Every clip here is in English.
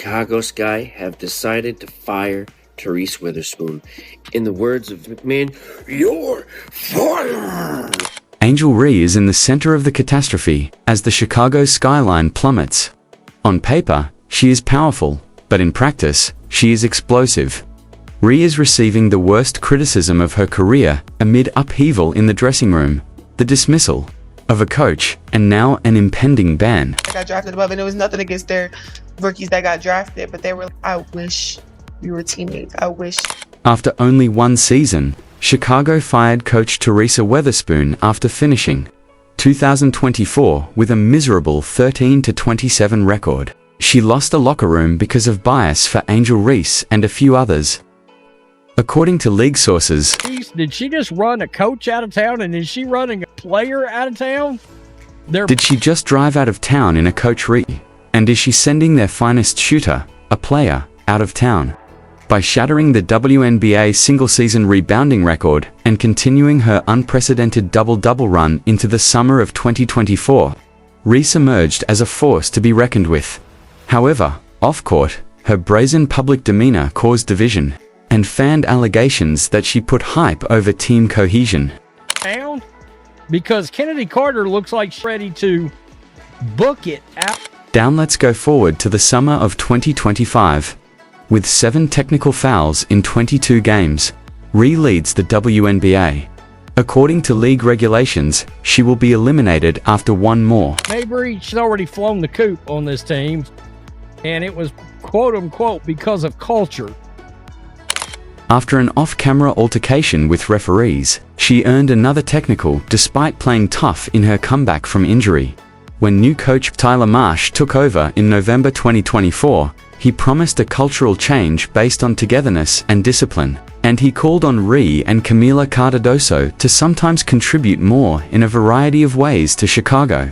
Chicago Sky have decided to fire Reese Witherspoon. In the words of McMahon, "You're fired!" Angel Reese is in the center of the catastrophe as the Chicago skyline plummets. On paper, she is powerful, but in practice, she is explosive. Reese is receiving the worst criticism of her career amid upheaval in the dressing room, the dismissal of a coach, and now an impending ban. I got drafted above, and it was nothing against their rookies that got drafted, but they were, I wish we were teammates. I wish. After only one season, Chicago fired coach Teresa Weatherspoon after finishing 2024 with a miserable 13-27 record. She lost the locker room because of bias for Angel Reese and a few others. According to league sources, did she just run a coach out of town, and is she running a player out of town? Did she just drive out of town in a coach Reese? And is she sending their finest shooter, a player, out of town? By shattering the WNBA single-season rebounding record and continuing her unprecedented double-double run into the summer of 2024, Reese emerged as a force to be reckoned with. However, off-court, her brazen public demeanor caused division and fanned allegations that she put hype over team cohesion. Because Kennedy Carter looks like she's ready to book it out. Let's go forward to the summer of 2025. With 7 technical fouls in 22 games, Reese leads the WNBA. According to league regulations, she will be eliminated after one more. Mabry, she's already flown the coop on this team, and it was quote-unquote because of culture. After an off-camera altercation with referees, she earned another technical despite playing tough in her comeback from injury. When new coach Tyler Marsh took over in November 2024, he promised a cultural change based on togetherness and discipline, and he called on Reese and Camila Cardoso to sometimes contribute more in a variety of ways to Chicago.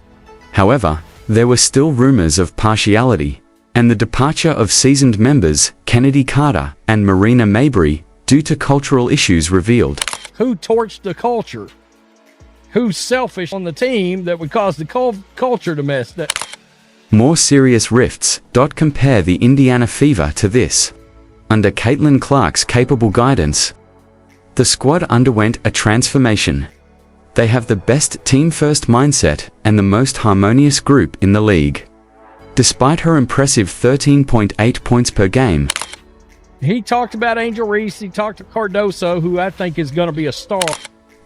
However, there were still rumors of partiality, and the departure of seasoned members Kennedy Carter and Marina Mabry due to cultural issues revealed. Who torched the culture? Who's selfish on the team that would cause the culture to mess up? More serious rifts. Compare the Indiana Fever to this. Under Caitlin Clark's capable guidance, the squad underwent a transformation. They have the best team-first mindset and the most harmonious group in the league. Despite her impressive 13.8 points per game, he talked about Angel Reese, he talked to Cardoso, who I think is going to be a star.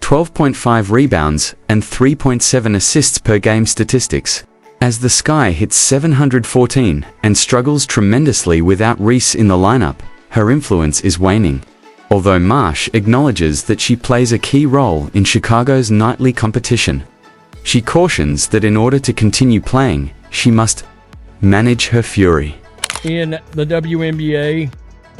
12.5 rebounds and 3.7 assists per game statistics. As the Sky hits 714 and struggles tremendously without Reese in the lineup, her influence is waning. Although Marsh acknowledges that she plays a key role in Chicago's nightly competition, she cautions that in order to continue playing, she must manage her fury. In the WNBA,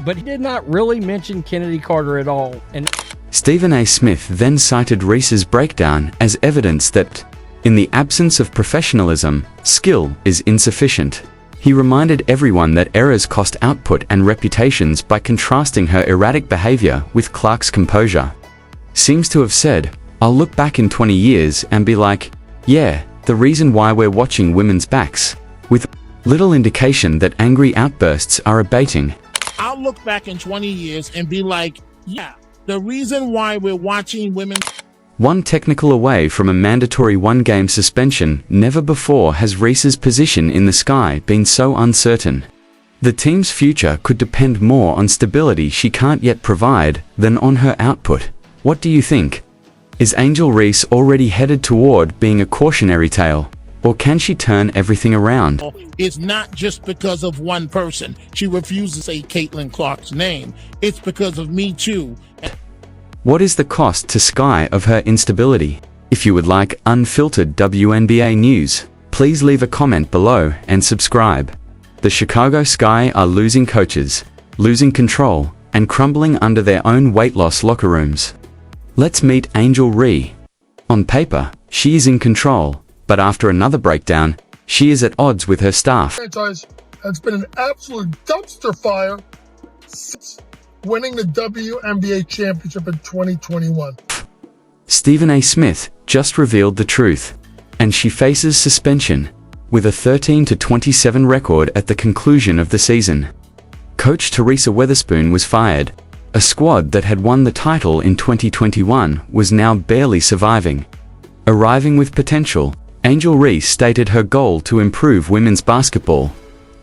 but he did not really mention Kennedy Carter at all. And Stephen A. Smith then cited Reese's breakdown as evidence that, in the absence of professionalism, skill is insufficient. He reminded everyone that errors cost output and reputations by contrasting her erratic behavior with Clark's composure. Seems to have said, "I'll look back in 20 years and be like, yeah, the reason why we're watching women's backs," with little indication that angry outbursts are abating. I'll look back in 20 years and be like, yeah, the reason why we're watching women. One technical away from a mandatory one-game suspension, never before has Reese's position in the Sky been so uncertain. The team's future could depend more on stability she can't yet provide than on her output. What do you think? Is Angel Reese already headed toward being a cautionary tale? Or can she turn everything around? It's not just because of one person. She refuses to say Caitlin Clark's name. It's because of Me Too. What is the cost to Sky of her instability? If you would like unfiltered WNBA news, please leave a comment below and subscribe. The Chicago Sky are losing coaches, losing control, and crumbling under their own weight loss locker rooms. Let's meet Angel Reese. On paper, she is in control, but after another breakdown, she is at odds with her staff. Franchise has been an absolute dumpster fire since winning the WNBA championship in 2021. Stephen A. Smith just revealed the truth, and she faces suspension. with a 13-27 record at the conclusion of the season. Coach Teresa Weatherspoon was fired. A squad that had won the title in 2021 was now barely surviving. Arriving with potential, Angel Reese stated her goal to improve women's basketball,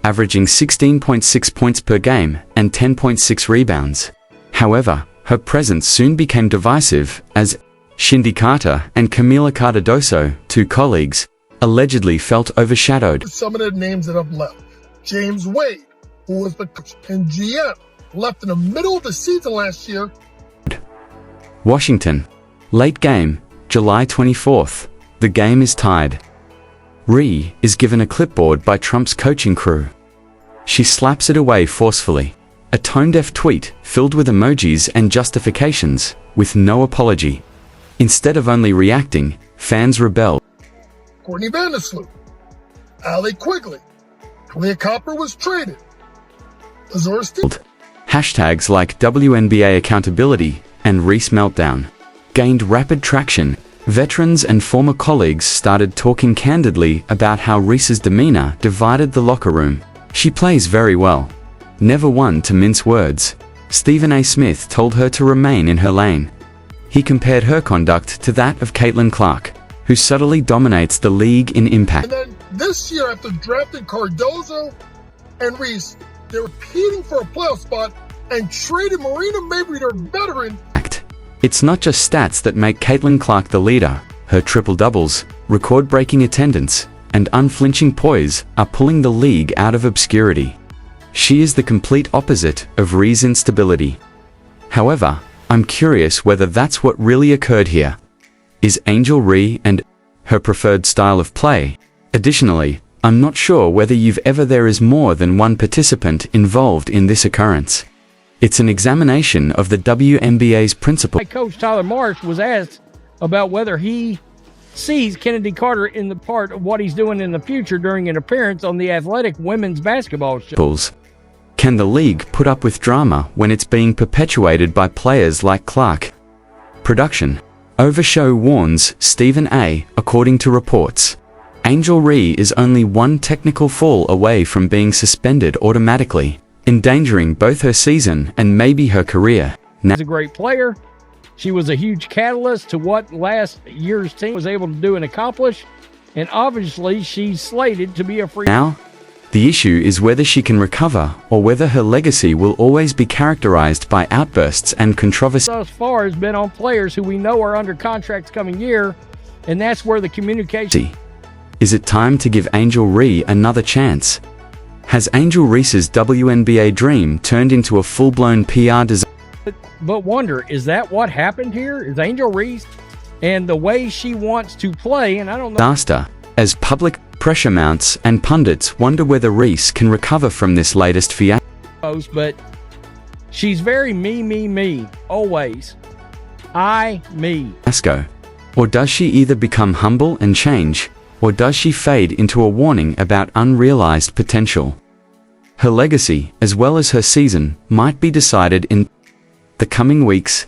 averaging 16.6 points per game and 10.6 rebounds. However, her presence soon became divisive as Shindy Carter and Camila Cardoso, two colleagues, allegedly felt overshadowed. Some of the names that have left. James Wade, who was the coach and GM, left in the middle of the season last year. Washington. Late game, July 24th. The game is tied. Ree is given a clipboard by Trump's coaching crew. She slaps it away forcefully. A tone-deaf tweet filled with emojis and justifications, with no apology. Instead of only reacting, fans rebelled. Courtney Vandersloot, Allie Quigley, Leah Copper was traded. Azura Steve. Hashtags like WNBA accountability and Reese meltdown gained rapid traction. Veterans and former colleagues started talking candidly about how Reese's demeanor divided the locker room. She plays very well. Never one to mince words. Stephen A. Smith told her to remain in her lane. He compared her conduct to that of Caitlin Clark, who subtly dominates the league in impact. And then this year, after drafting Cardozo and Reese, they're competing for a playoff spot and traded Marina Mabrey, their veteran. It's not just stats that make Caitlin Clark the leader. Her triple-doubles, record-breaking attendance, and unflinching poise are pulling the league out of obscurity. She is the complete opposite of Ree's instability. However, I'm curious whether that's what really occurred here. Is Angel Ree and her preferred style of play? Additionally, I'm not sure whether there is more than one participant involved in this occurrence. It's an examination of the WNBA's principle. Coach Tyler Marsh was asked about whether he sees Kennedy Carter in the part of what he's doing in the future during an appearance on the Athletic women's basketball show. Can the league put up with drama when it's being perpetuated by players like Clark? Production. Overshow warns Stephen A. According to reports, Angel Ree is only one technical fall away from being suspended automatically, endangering both her season and maybe her career. She's a great player. She was a huge catalyst to what last year's team was able to do and accomplish, and obviously she's slated to be a free. Now, the issue is whether she can recover or whether her legacy will always be characterized by outbursts and controversy. Thus far has been on players who we know are under contracts coming year, and that's where the communication. Is it time to give Angel Ree another chance? Has Angel Reese's WNBA dream turned into a full-blown PR disaster? But wonder, is that what happened here? Is Angel Reese and the way she wants to play, and I don't know. As public pressure mounts and pundits wonder whether Reese can recover from this latest fiasco. But she's very me, always. Me. Or does she either become humble and change, or does she fade into a warning about unrealized potential? Her legacy, as well as her season, might be decided in the coming weeks.